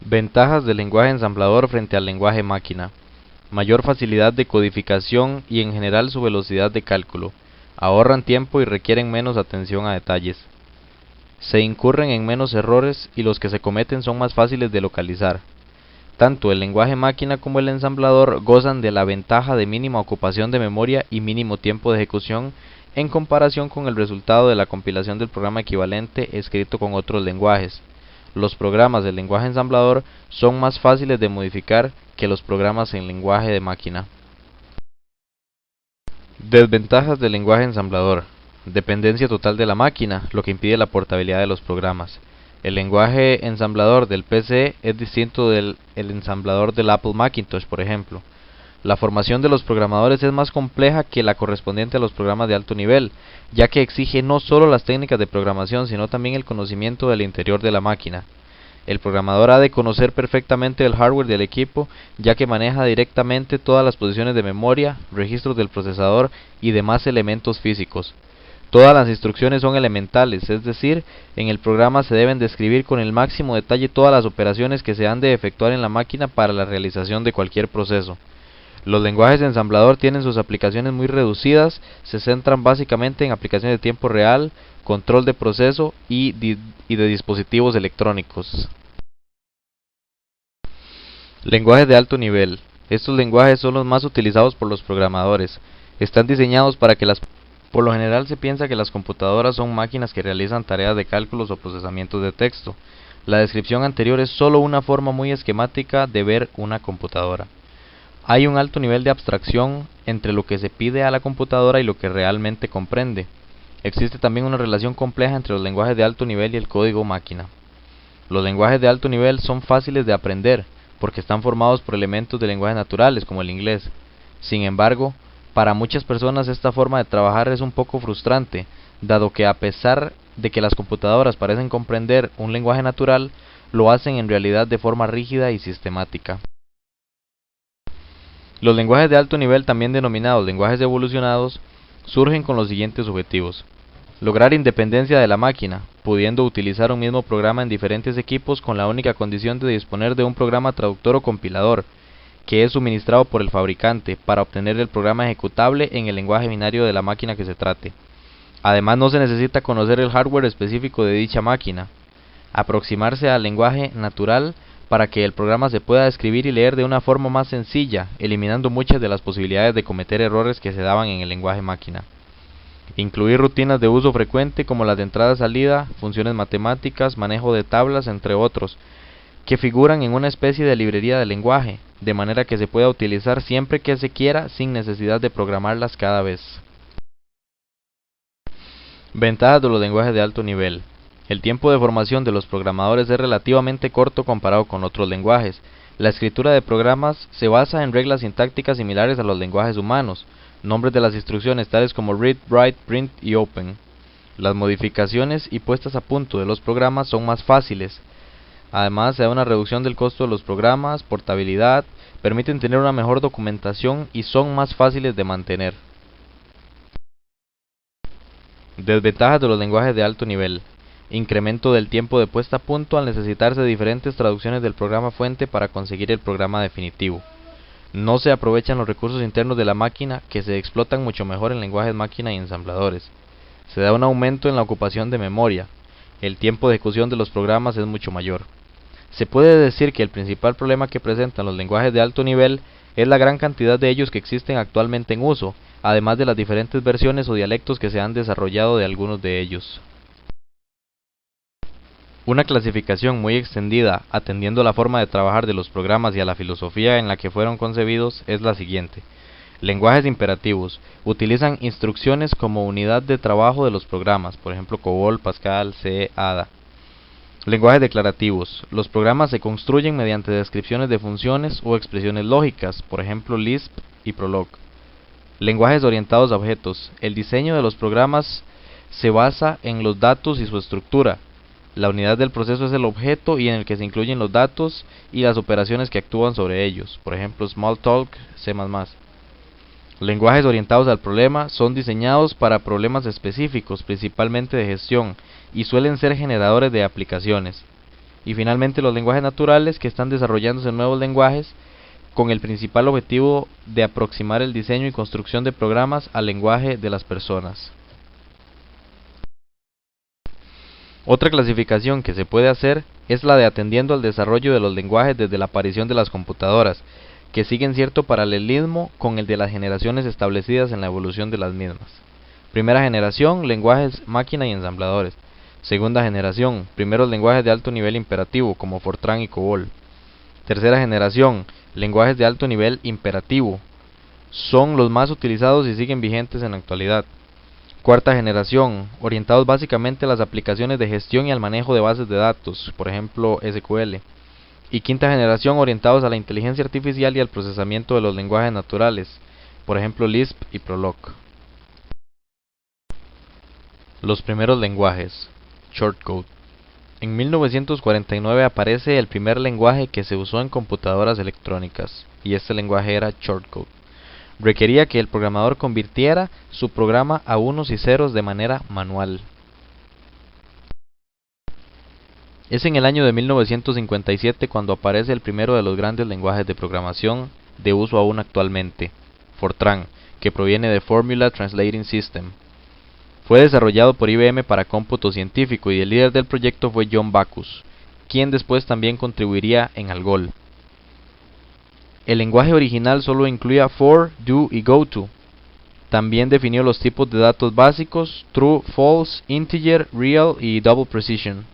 Ventajas del lenguaje ensamblador frente al lenguaje máquina: mayor facilidad de codificación y en general su velocidad de cálculo. Ahorran tiempo y requieren menos atención a detalles. Se incurren en menos errores y los que se cometen son más fáciles de localizar. Tanto el lenguaje máquina como el ensamblador gozan de la ventaja de mínima ocupación de memoria y mínimo tiempo de ejecución en comparación con el resultado de la compilación del programa equivalente escrito con otros lenguajes. Los programas del lenguaje ensamblador son más fáciles de modificar que los programas en lenguaje de máquina. Desventajas del lenguaje ensamblador: dependencia total de la máquina, lo que impide la portabilidad de los programas. El lenguaje ensamblador del PC es distinto del ensamblador del Apple Macintosh, por ejemplo. La formación de los programadores es más compleja que la correspondiente a los programas de alto nivel, ya que exige no solo las técnicas de programación, sino también el conocimiento del interior de la máquina. El programador ha de conocer perfectamente el hardware del equipo, ya que maneja directamente todas las posiciones de memoria, registros del procesador y demás elementos físicos. Todas las instrucciones son elementales, es decir, en el programa se deben describir con el máximo detalle todas las operaciones que se han de efectuar en la máquina para la realización de cualquier proceso. Los lenguajes de ensamblador tienen sus aplicaciones muy reducidas, se centran básicamente en aplicaciones de tiempo real, control de proceso y de dispositivos electrónicos. Lenguajes de alto nivel. Estos lenguajes son los más utilizados por los programadores. Están diseñados para que Por lo general se piensa que las computadoras son máquinas que realizan tareas de cálculos o procesamientos de texto. La descripción anterior es solo una forma muy esquemática de ver una computadora. Hay un alto nivel de abstracción entre lo que se pide a la computadora y lo que realmente comprende. Existe también una relación compleja entre los lenguajes de alto nivel y el código máquina. Los lenguajes de alto nivel son fáciles de aprender, porque están formados por elementos de lenguajes naturales, como el inglés. Sin embargo, para muchas personas esta forma de trabajar es un poco frustrante, dado que a pesar de que las computadoras parecen comprender un lenguaje natural, lo hacen en realidad de forma rígida y sistemática. Los lenguajes de alto nivel, también denominados lenguajes evolucionados, surgen con los siguientes objetivos: lograr independencia de la máquina, pudiendo utilizar un mismo programa en diferentes equipos con la única condición de disponer de un programa traductor o compilador, que es suministrado por el fabricante, para obtener el programa ejecutable en el lenguaje binario de la máquina que se trate. Además, no se necesita conocer el hardware específico de dicha máquina. Aproximarse al lenguaje natural para que el programa se pueda escribir y leer de una forma más sencilla, eliminando muchas de las posibilidades de cometer errores que se daban en el lenguaje máquina. Incluir rutinas de uso frecuente como las de entrada-salida, funciones matemáticas, manejo de tablas, entre otros, que figuran en una especie de librería de lenguaje, de manera que se pueda utilizar siempre que se quiera sin necesidad de programarlas cada vez. Ventajas de los lenguajes de alto nivel: el tiempo de formación de los programadores es relativamente corto comparado con otros lenguajes. La escritura de programas se basa en reglas sintácticas similares a los lenguajes humanos, nombres de las instrucciones tales como read, write, print y open. Las modificaciones y puestas a punto de los programas son más fáciles. Además, se da una reducción del costo de los programas, portabilidad, permiten tener una mejor documentación y son más fáciles de mantener. Desventajas de los lenguajes de alto nivel: incremento del tiempo de puesta a punto al necesitarse diferentes traducciones del programa fuente para conseguir el programa definitivo. No se aprovechan los recursos internos de la máquina, que se explotan mucho mejor en lenguajes máquina y ensambladores. Se da un aumento en la ocupación de memoria. El tiempo de ejecución de los programas es mucho mayor. Se puede decir que el principal problema que presentan los lenguajes de alto nivel es la gran cantidad de ellos que existen actualmente en uso, además de las diferentes versiones o dialectos que se han desarrollado de algunos de ellos. Una clasificación muy extendida, atendiendo a la forma de trabajar de los programas y a la filosofía en la que fueron concebidos, es la siguiente. Lenguajes imperativos: utilizan instrucciones como unidad de trabajo de los programas, por ejemplo COBOL, Pascal, C, Ada. Lenguajes declarativos: los programas se construyen mediante descripciones de funciones o expresiones lógicas, por ejemplo Lisp y Prolog. Lenguajes orientados a objetos: el diseño de los programas se basa en los datos y su estructura. La unidad del proceso es el objeto y en el que se incluyen los datos y las operaciones que actúan sobre ellos, por ejemplo Smalltalk, C++. Lenguajes orientados al problema son diseñados para problemas específicos, principalmente de gestión, y suelen ser generadores de aplicaciones. Y finalmente los lenguajes naturales, que están desarrollándose nuevos lenguajes con el principal objetivo de aproximar el diseño y construcción de programas al lenguaje de las personas. Otra clasificación que se puede hacer es la de atendiendo al desarrollo de los lenguajes desde la aparición de las computadoras, que siguen cierto paralelismo con el de las generaciones establecidas en la evolución de las mismas. Primera generación, lenguajes máquina y ensambladores. Segunda generación, primeros lenguajes de alto nivel imperativo, como Fortran y COBOL. Tercera generación, lenguajes de alto nivel imperativo. Son los más utilizados y siguen vigentes en la actualidad. Cuarta generación, orientados básicamente a las aplicaciones de gestión y al manejo de bases de datos, por ejemplo SQL. Y quinta generación, orientados a la inteligencia artificial y al procesamiento de los lenguajes naturales, por ejemplo Lisp y Prolog. Los primeros lenguajes. Shortcode. En 1949 aparece el primer lenguaje que se usó en computadoras electrónicas, y este lenguaje era Shortcode. Requería que el programador convirtiera su programa a unos y ceros de manera manual. Es en el año de 1957 cuando aparece el primero de los grandes lenguajes de programación de uso aún actualmente, Fortran, que proviene de Formula Translating System. Fue desarrollado por IBM para cómputo científico y el líder del proyecto fue John Backus, quien después también contribuiría en Algol. El lenguaje original solo incluía for, do y goto. También definió los tipos de datos básicos, true, false, integer, real y double precision.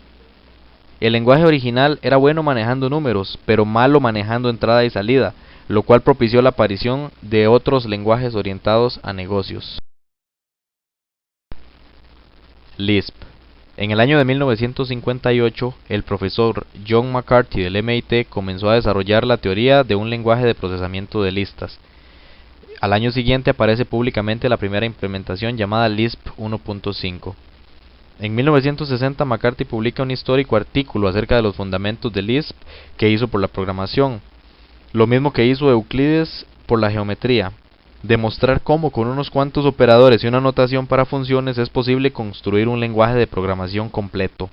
El lenguaje original era bueno manejando números, pero malo manejando entrada y salida, lo cual propició la aparición de otros lenguajes orientados a negocios. Lisp. En el año de 1958, el profesor John McCarthy del MIT comenzó a desarrollar la teoría de un lenguaje de procesamiento de listas. Al año siguiente aparece públicamente la primera implementación llamada Lisp 1.5. En 1960 McCarthy publica un histórico artículo acerca de los fundamentos de Lisp que hizo por la programación, lo mismo que hizo Euclides por la geometría. Demostrar cómo con unos cuantos operadores y una notación para funciones es posible construir un lenguaje de programación completo.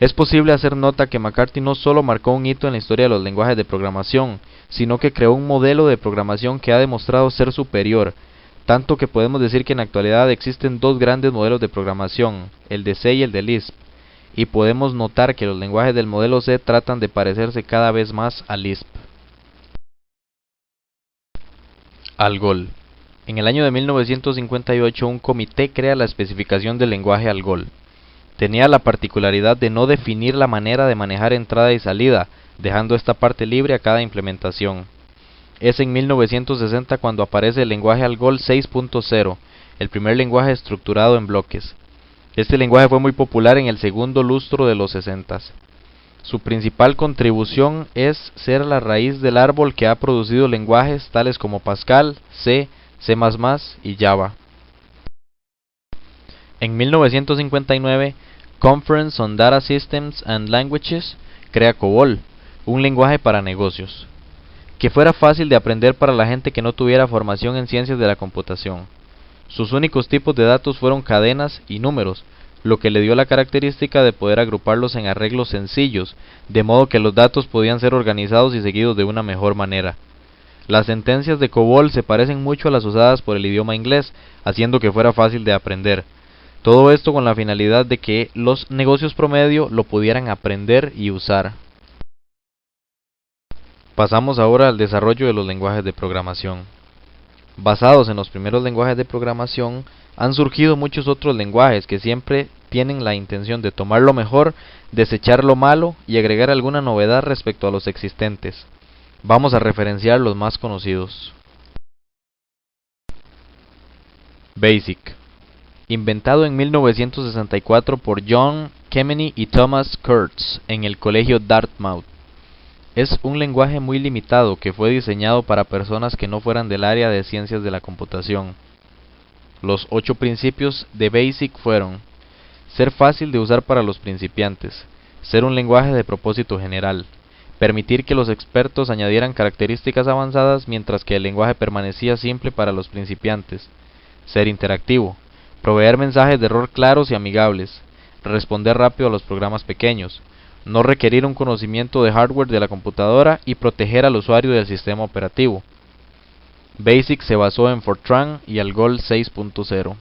Es posible hacer nota que McCarthy no solo marcó un hito en la historia de los lenguajes de programación, sino que creó un modelo de programación que ha demostrado ser superior, tanto que podemos decir que en la actualidad existen dos grandes modelos de programación, el de C y el de Lisp, y podemos notar que los lenguajes del modelo C tratan de parecerse cada vez más a Lisp. Algol. En el año de 1958 un comité crea la especificación del lenguaje Algol. Tenía la particularidad de no definir la manera de manejar entrada y salida, dejando esta parte libre a cada implementación. Es en 1960 cuando aparece el lenguaje Algol 6.0, el primer lenguaje estructurado en bloques. Este lenguaje fue muy popular en el segundo lustro de los 60s. Su principal contribución es ser la raíz del árbol que ha producido lenguajes tales como Pascal, C, C++ y Java. En 1959, Conference on Data Systems and Languages crea COBOL, un lenguaje para negocios, que fuera fácil de aprender para la gente que no tuviera formación en ciencias de la computación. Sus únicos tipos de datos fueron cadenas y números, lo que le dio la característica de poder agruparlos en arreglos sencillos, de modo que los datos podían ser organizados y seguidos de una mejor manera. Las sentencias de COBOL se parecen mucho a las usadas por el idioma inglés, haciendo que fuera fácil de aprender. Todo esto con la finalidad de que los negocios promedio lo pudieran aprender y usar. Pasamos ahora al desarrollo de los lenguajes de programación. Basados en los primeros lenguajes de programación, han surgido muchos otros lenguajes que siempre tienen la intención de tomar lo mejor, desechar lo malo y agregar alguna novedad respecto a los existentes. Vamos a referenciar los más conocidos. BASIC. Inventado en 1964 por John Kemeny y Thomas Kurtz en el colegio Dartmouth. Es un lenguaje muy limitado que fue diseñado para personas que no fueran del área de ciencias de la computación. Los 8 principios de BASIC fueron: ser fácil de usar para los principiantes, ser un lenguaje de propósito general, permitir que los expertos añadieran características avanzadas mientras que el lenguaje permanecía simple para los principiantes, ser interactivo, proveer mensajes de error claros y amigables, responder rápido a los programas pequeños, no requerir un conocimiento de hardware de la computadora y proteger al usuario del sistema operativo. BASIC se basó en Fortran y Algol 6.0.